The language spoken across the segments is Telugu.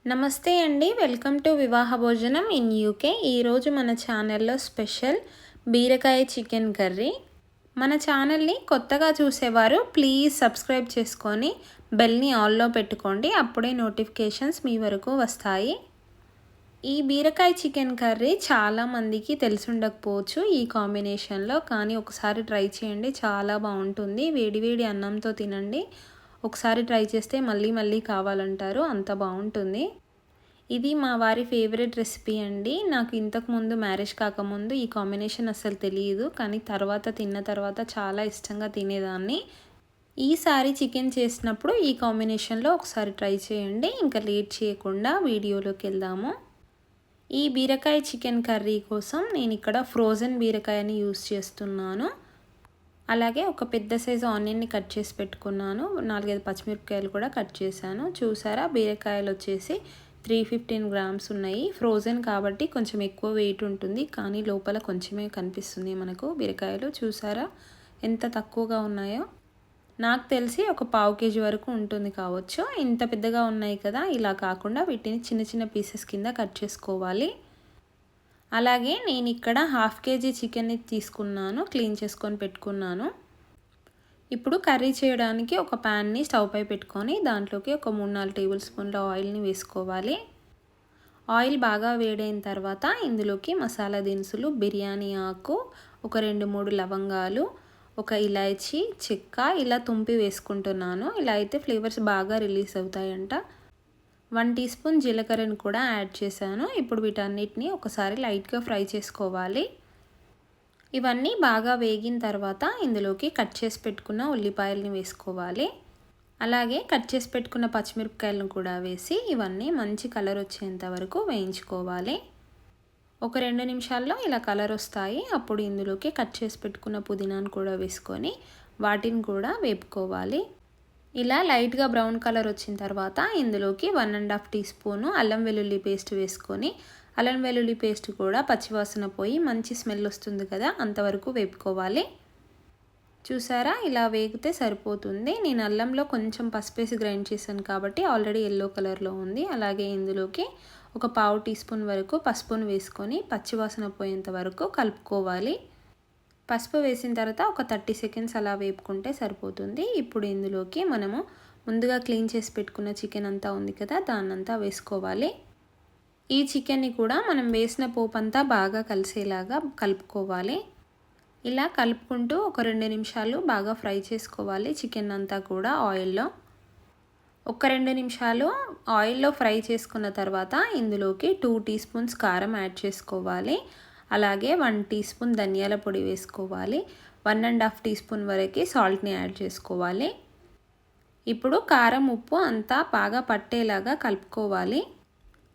నమస్తే అండి, వెల్కమ్ టు వివాహ భోజనం ఇన్ యూకే. ఈరోజు మన ఛానల్లో స్పెషల్ బీరకాయ చికెన్ కర్రీ. మన ఛానల్ని కొత్తగా చూసేవారు ప్లీజ్ సబ్స్క్రైబ్ చేసుకొని బెల్ని ఆల్లో పెట్టుకోండి, అప్పుడే నోటిఫికేషన్స్ మీ వరకు వస్తాయి. ఈ బీరకాయ చికెన్ కర్రీ చాలామందికి తెలిసి ఉండకపోవచ్చు ఈ కాంబినేషన్లో, కానీ ఒకసారి ట్రై చేయండి, చాలా బాగుంటుంది. వేడివేడి అన్నంతో తినండి. ఒకసారి ట్రై చేస్తే మళ్ళీ మళ్ళీ కావాలంటారు, అంత బాగుంటుంది. ఇది మా వారి ఫేవరెట్ రెసిపీ అండి. నాకు ఇంతకుముందు మ్యారేజ్ కాకముందు ఈ కాంబినేషన్ అస్సలు తెలియదు, కానీ తిన్న తర్వాత చాలా ఇష్టంగా తినేదాన్ని. ఈసారి చికెన్ చేసినప్పుడు ఈ కాంబినేషన్లో ఒకసారి ట్రై చేయండి. ఇంకా లేట్ చేయకుండా వీడియోలోకి వెళ్దాము. ఈ బీరకాయ చికెన్ కర్రీ కోసం నేను ఇక్కడ ఫ్రోజన్ బీరకాయని యూస్ చేస్తున్నాను. అలాగే ఒక పెద్ద సైజు ఆనియన్ని కట్ చేసి పెట్టుకున్నాను. 4-5 పచ్చిమిరపకాయలు కూడా కట్ చేశాను. చూసారా, బీరకాయలు వచ్చేసి 315 గ్రామ్స్ ఉన్నాయి. ఫ్రోజన్ కాబట్టి కొంచెం ఎక్కువ వెయిట్ ఉంటుంది, కానీ లోపల కొంచెమే కనిపిస్తుంది మనకు బీరకాయలు. చూసారా ఎంత తక్కువగా ఉన్నాయో. నాకు తెలిసి ఒక 1/2 kg వరకు ఉంటుంది కావచ్చు. ఇంత పెద్దగా ఉన్నాయి కదా, ఇలా కాకుండా వీటిని చిన్న చిన్న పీసెస్ కింద కట్ చేసుకోవాలి. అలాగే నేను ఇక్కడ 1/2 kg చికెన్ని తీసుకున్నాను, క్లీన్ చేసుకొని పెట్టుకున్నాను. ఇప్పుడు కర్రీ చేయడానికి ఒక ప్యాన్ని స్టవ్ పై పెట్టుకొని దాంట్లోకి ఒక 3-4 టేబుల్ స్పూన్ల ఆయిల్ని వేసుకోవాలి. ఆయిల్ బాగా వేడైన తర్వాత ఇందులోకి మసాలా దినుసులు, బిర్యానీ ఆకు, ఒక 2-3 లవంగాలు, ఒక ఇలాచీ, చెక్క ఇలా తుంపి వేసుకుంటున్నాను. ఇలా అయితే ఫ్లేవర్స్ బాగా రిలీజ్ అవుతాయంట. 1 టీ స్పూన్ జీలకర్రను కూడా యాడ్ చేశాను. ఇప్పుడు వీటన్నిటిని ఒకసారి లైట్గా ఫ్రై చేసుకోవాలి. ఇవన్నీ బాగా వేగిన తర్వాత ఇందులోకి కట్ చేసి పెట్టుకున్న ఉల్లిపాయలని వేసుకోవాలి. అలాగే కట్ చేసి పెట్టుకున్న పచ్చిమిరపకాయలను కూడా వేసి ఇవన్నీ మంచి కలర్ వచ్చేంత వరకు వేయించుకోవాలి. ఒక 2 నిమిషాల్లో ఇలా కలర్ వస్తాయి. అప్పుడు ఇందులోకి కట్ చేసి పెట్టుకున్న పుదీనాను కూడా వేసుకొని వాటిని కూడా వేపుకోవాలి. ఇలా లైట్గా బ్రౌన్ కలర్ వచ్చిన తర్వాత ఇందులోకి 1.5 టీ స్పూను అల్లం వెల్లుల్లి పేస్ట్ వేసుకొని, అల్లం వెల్లుల్లి పేస్ట్ కూడా పచ్చివాసన పోయి మంచి స్మెల్ వస్తుంది కదా, అంతవరకు వేపుకోవాలి. చూసారా, ఇలా వేగితే సరిపోతుంది. నేను అల్లంలో కొంచెం పసుపేసి గ్రైండ్ చేశాను కాబట్టి ఆల్రెడీ ఎల్లో కలర్లో ఉంది. అలాగే ఇందులోకి ఒక 1/2 టీ స్పూన్ వరకు పసుపును వేసుకొని పచ్చివాసన పోయేంత వరకు కలుపుకోవాలి. పసుపు వేసిన తర్వాత ఒక 30 సెకండ్స్ అలా వేపుకుంటే సరిపోతుంది. ఇప్పుడు ఇందులోకి మనము ముందుగా క్లీన్ చేసి పెట్టుకున్న చికెన్ అంతా ఉంది కదా, దాన్నంతా వేసుకోవాలి. ఈ చికెన్ని కూడా మనం వేసిన పోపు అంతా బాగా కలిసేలాగా కలుపుకోవాలి. ఇలా కలుపుకుంటూ ఒక 2 నిమిషాలు బాగా ఫ్రై చేసుకోవాలి చికెన్ అంతా కూడా ఆయిల్లో. ఒక 2 నిమిషాలు ఆయిల్లో ఫ్రై చేసుకున్న తర్వాత ఇందులోకి 2 టీ స్పూన్స్ కారం యాడ్ చేసుకోవాలి. అలాగే 1 టీ స్పూన్ ధనియాల పొడి వేసుకోవాలి. 1.5 టీ స్పూన్ వరకు సాల్ట్ని యాడ్ చేసుకోవాలి. ఇప్పుడు కారం, ఉప్పు అంతా బాగా పట్టేలాగా కలుపుకోవాలి.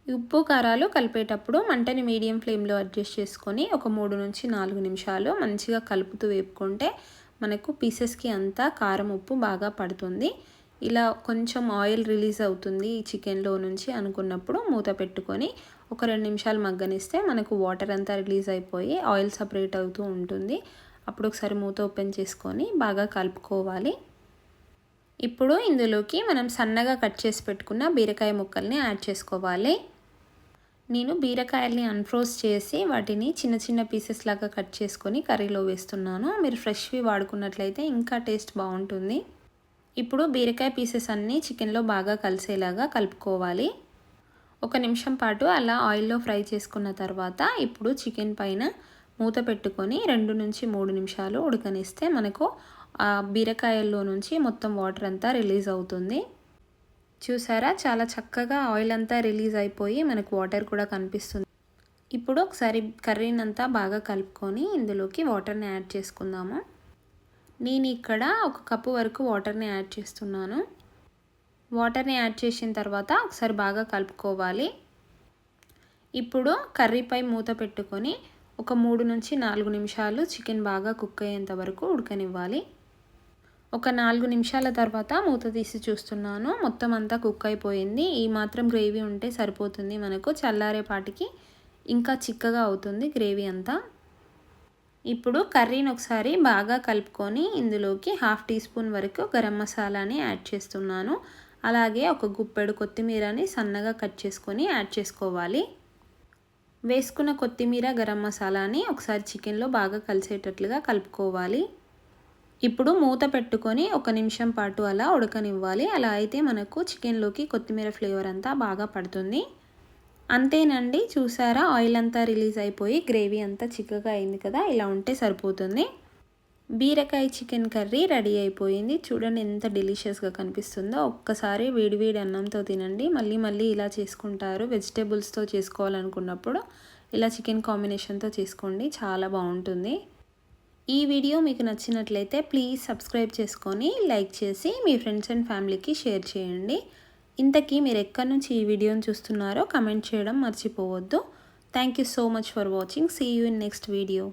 ఉప్పు కారాలు కలిపేటప్పుడు మంటని మీడియం ఫ్లేమ్లో అడ్జస్ట్ చేసుకొని ఒక 3-4 నిమిషాలు మంచిగా కలుపుతూ వేపుకుంటే మనకు పీసెస్కి అంతా కారం, ఉప్పు బాగా పడుతుంది. ఇలా కొంచెం ఆయిల్ రిలీజ్ అవుతుంది ఈ చికెన్లో నుంచి అనుకున్నప్పుడు మూత పెట్టుకొని ఒక 2 నిమిషాలు మగ్గనిస్తే మనకు వాటర్ అంతా రిలీజ్ అయిపోయి ఆయిల్ సపరేట్ అవుతూ ఉంటుంది. అప్పుడు ఒకసారి మూత ఓపెన్ చేసుకొని బాగా కలుపుకోవాలి. ఇప్పుడు ఇందులోకి మనం సన్నగా కట్ చేసి పెట్టుకున్న బీరకాయ ముక్కల్ని యాడ్ చేసుకోవాలి. నేను బీరకాయల్ని అన్ఫ్రోజ్ చేసి వాటిని చిన్న చిన్న పీసెస్ లాగా కట్ చేసుకొని కర్రీలో వేస్తున్నాను. మీరు ఫ్రెష్వి వాడుకున్నట్లయితే ఇంకా టేస్ట్ బాగుంటుంది. ఇప్పుడు బీరకాయ పీసెస్ అన్నీ చికెన్లో బాగా కలిసేలాగా కలుపుకోవాలి. 1 నిమిషం పాటు అలా ఆయిల్లో ఫ్రై చేసుకున్న తర్వాత ఇప్పుడు చికెన్ పైన మూత పెట్టుకొని 2-3 నిమిషాలు ఉడకనిస్తే మనకు ఆ బీరకాయల్లో నుంచి మొత్తం వాటర్ అంతా రిలీజ్ అవుతుంది. చూసారా, చాలా చక్కగా ఆయిల్ అంతా రిలీజ్ అయిపోయి మనకు వాటర్ కూడా కనిపిస్తుంది. ఇప్పుడు ఒకసారి కర్రీని అంతా బాగా కలుపుకొని ఇందులోకి వాటర్ని యాడ్ చేసుకుందాము. నేను ఇక్కడ 1 కప్పు వరకు వాటర్ని యాడ్ చేస్తున్నాను. వాటర్ని యాడ్ చేసిన తర్వాత ఒకసారి బాగా కలుపుకోవాలి. ఇప్పుడు కర్రీపై మూత పెట్టుకొని ఒక 3-4 నిమిషాలు చికెన్ బాగా కుక్ అయ్యేంత వరకు ఉడకనివ్వాలి. ఒక 4 నిమిషాల తర్వాత మూత తీసి చూస్తున్నాను, మొత్తం అంతా కుక్ అయిపోయింది. ఈ మాత్రం గ్రేవీ ఉంటే సరిపోతుంది మనకు. చల్లారేపాటికి ఇంకా చిక్కగా అవుతుంది గ్రేవీ అంతా. ఇప్పుడు కర్రీని ఒకసారి బాగా కలుపుకొని ఇందులోకి 1/2 టీ స్పూన్ వరకు గరం మసాలాని యాడ్ చేస్తున్నాను. అలాగే ఒక గుప్పెడు కొత్తిమీరని సన్నగా కట్ చేసుకొని యాడ్ చేసుకోవాలి. వేసుకున్న కొత్తిమీర గరం మసాలాని ఒకసారి చికెన్లో బాగా కలిసేటట్లుగా కలుపుకోవాలి. ఇప్పుడు మూత పెట్టుకొని 1 నిమిషం పాటు అలా ఉడకనివ్వాలి. అలా అయితే మనకు చికెన్లోకి కొత్తిమీర ఫ్లేవర్ అంతా బాగా పడుతుంది. అంతేనండి, చూసారా ఆయిల్ అంతా రిలీజ్ అయిపోయి గ్రేవీ అంతా చిక్కగా అయింది కదా, ఇలా ఉంటే సరిపోతుంది. బీరకాయ చికెన్ కర్రీ రెడీ అయిపోయింది. చూడండి ఎంత డెలిషియస్గా కనిపిస్తుందో. ఒక్కసారి వేడివేడి అన్నంతో తినండి. మళ్ళీ మళ్ళీ ఇలా చేసుకుంటారు. వెజిటేబుల్స్తో చేసుకోవాలనుకున్నప్పుడు ఇలా చికెన్ కాంబినేషన్తో చేసుకోండి, చాలా బాగుంటుంది. ఈ వీడియో మీకు నచ్చినట్లయితే ప్లీజ్ సబ్స్క్రైబ్ చేసుకొని లైక్ చేసి మీ ఫ్రెండ్స్ అండ్ ఫ్యామిలీకి షేర్ చేయండి. ఇంతకీ మీరు ఎక్కడి నుంచి ఈ వీడియోని చూస్తున్నారో కమెంట్ చేయడం మర్చిపోవద్దు. Thank you so much for watching. See you in next video.